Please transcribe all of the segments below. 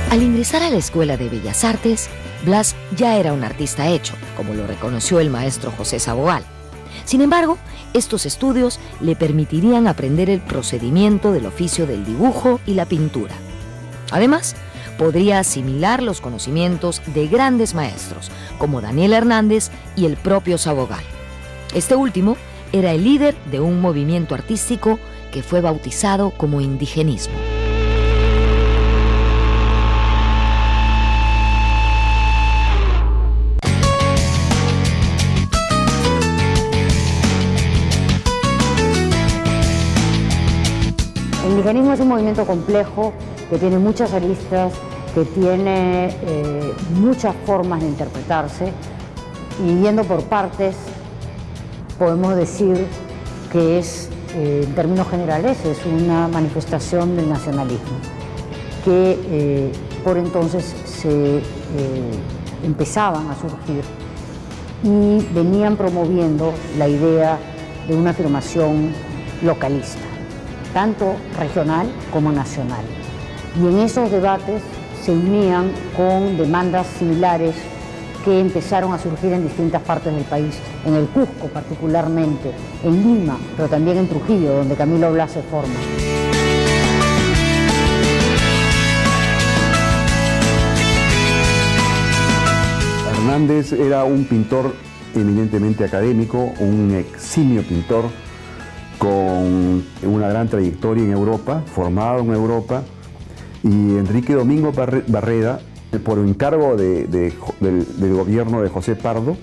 Al ingresar a la Escuela de Bellas Artes, Blas ya era un artista hecho, como lo reconoció el maestro José Sabogal. Sin embargo, estos estudios le permitirían aprender el procedimiento del oficio del dibujo y la pintura. Además, podría asimilar los conocimientos de grandes maestros, como Daniel Hernández y el propio Sabogal. Este último era el líder de un movimiento artístico que fue bautizado como indigenismo. El indigenismo es un movimiento complejo que tiene muchas aristas, que tiene muchas formas de interpretarse, y yendo por partes podemos decir que es, en términos generales, es una manifestación del nacionalismo que por entonces empezaban a surgir y venían promoviendo la idea de una afirmación localista, tanto regional como nacional. Y en esos debates se unían con demandas similares que empezaron a surgir en distintas partes del país, en el Cusco particularmente, en Lima, pero también en Trujillo, donde Camilo Blas se forma. Hernández era un pintor eminentemente académico, un eximio pintor con una gran trayectoria en Europa, formado en Europa, y Enrique Domingo Barreda, por encargo del gobierno de José Pardo,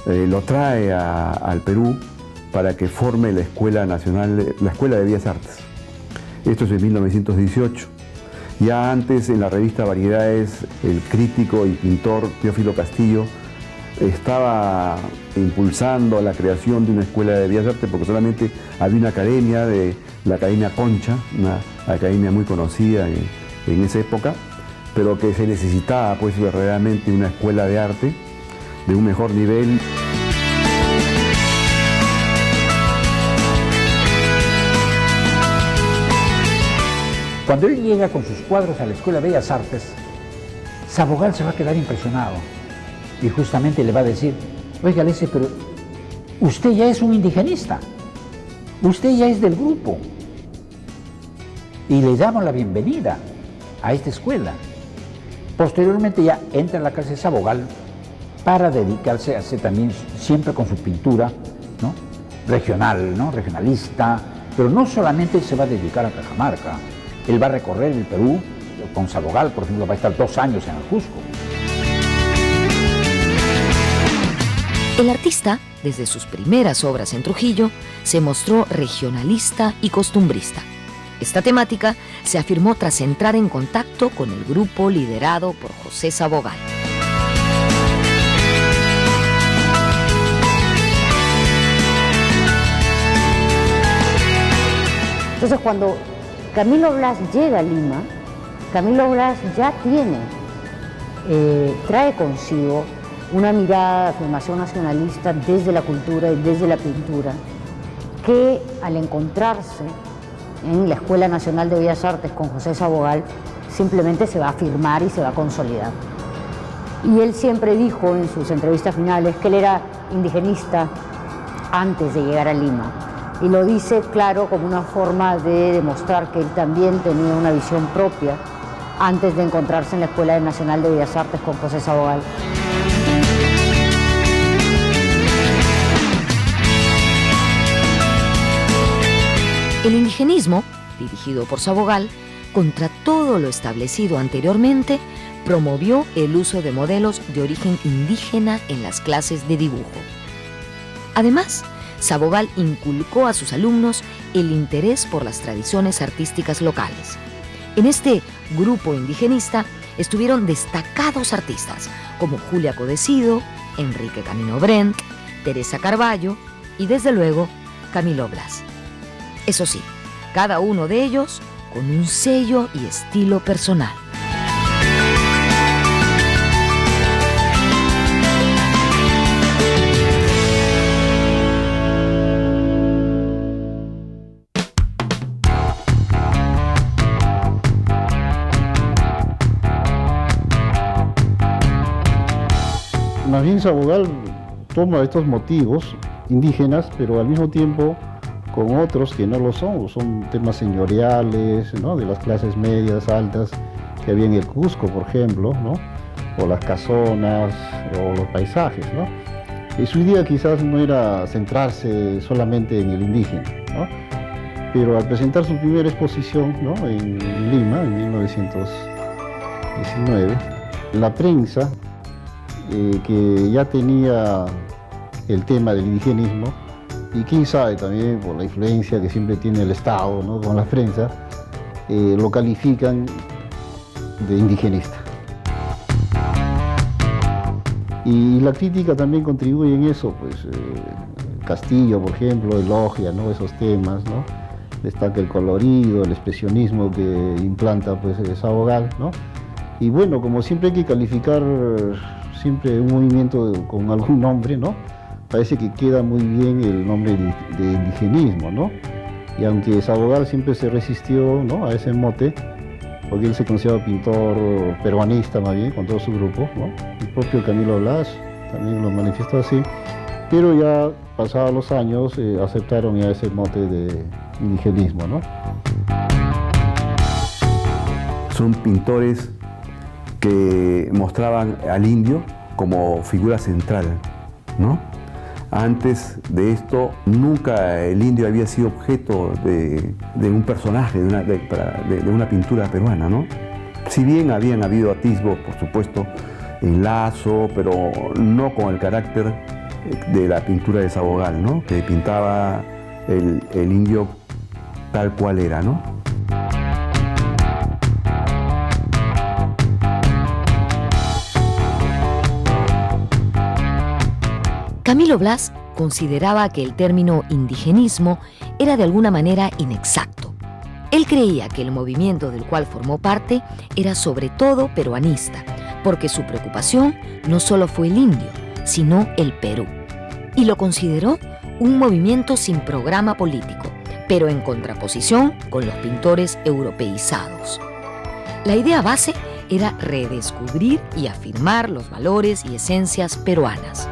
lo trae al Perú para que forme la Escuela Nacional, la Escuela de Bellas Artes. Esto es en 1918. Ya antes, en la revista Variedades, el crítico y pintor Teófilo Castillo estaba impulsando la creación de una escuela de Bellas Artes, porque solamente había una academia, la Academia Concha, una academia muy conocida en esa época, pero que se necesitaba pues verdaderamente una escuela de arte de un mejor nivel. Cuando él llega con sus cuadros a la Escuela de Bellas Artes, Sabogal se va a quedar impresionado y justamente le va a decir: oiga, Lese, pero usted ya es un indigenista, usted ya es del grupo, y le damos la bienvenida a esta escuela. Posteriormente ya entra en la clase de Sabogal para dedicarse a hacer también, siempre con su pintura, ¿no?, regional, ¿no?, regionalista, pero no solamente se va a dedicar a Cajamarca, él va a recorrer el Perú. Con Sabogal, por ejemplo, va a estar 2 años en el Cusco. El artista, desde sus primeras obras en Trujillo, se mostró regionalista y costumbrista. Esta temática se afirmó tras entrar en contacto con el grupo liderado por José Sabogal. Entonces, cuando Camilo Blas llega a Lima, Camilo Blas ya trae consigo una mirada de afirmación nacionalista desde la cultura y desde la pintura, que al encontrarse en la Escuela Nacional de Bellas Artes con José Sabogal, simplemente se va a afirmar y se va a consolidar. Y él siempre dijo en sus entrevistas finales que él era indigenista antes de llegar a Lima. Y lo dice, claro, como una forma de demostrar que él también tenía una visión propia antes de encontrarse en la Escuela Nacional de Bellas Artes con José Sabogal. El indigenismo, dirigido por Sabogal, contra todo lo establecido anteriormente, promovió el uso de modelos de origen indígena en las clases de dibujo. Además, Sabogal inculcó a sus alumnos el interés por las tradiciones artísticas locales. En este grupo indigenista estuvieron destacados artistas como Julia Codecido, Enrique Camino Brent, Teresa Carballo y, desde luego, Camilo Blas. Eso sí, cada uno de ellos con un sello y estilo personal. más bien Sabogal toma estos motivos indígenas, pero al mismo tiempo con otros que no lo son temas señoriales, ¿no? De las clases medias, altas, que había en el Cusco, por ejemplo, ¿no? O las casonas, o los paisajes, ¿no? Y su idea quizás no era centrarse solamente en el indígena, ¿no? Pero al presentar su primera exposición, ¿no? en Lima, en 1919, la prensa, que ya tenía el tema del indigenismo, y quién sabe también por la influencia que siempre tiene el Estado, ¿no? Con la prensa, lo califican de indigenista. Y la crítica también contribuye en eso, pues Castillo, por ejemplo, elogia, ¿no? Esos temas, ¿no? Destaca el colorido, el expresionismo que implanta pues Sabogal, ¿no? Y bueno, como siempre hay que calificar siempre un movimiento con algún nombre, ¿no? Parece que queda muy bien el nombre de indigenismo, ¿no? Y aunque Sabogal siempre se resistió, ¿no? A ese mote, porque él se consideraba pintor peruanista más bien, con todo su grupo, ¿no? El propio Camilo Blas también lo manifestó así, pero ya pasados los años aceptaron ya ese mote de indigenismo, ¿no? Son pintores que mostraban al indio como figura central, ¿no? Antes de esto, nunca el indio había sido objeto de un personaje, de una pintura peruana, ¿no? Si bien habían habido atisbos, por supuesto, en Lazo, pero no con el carácter de la pintura de Sabogal, ¿no? Que pintaba el indio tal cual era, ¿no? Camilo Blas consideraba que el término indigenismo era de alguna manera inexacto. Él creía que el movimiento del cual formó parte era sobre todo peruanista, porque su preocupación no solo fue el indio, sino el Perú. Y lo consideró un movimiento sin programa político, pero en contraposición con los pintores europeizados. La idea base era redescubrir y afirmar los valores y esencias peruanas.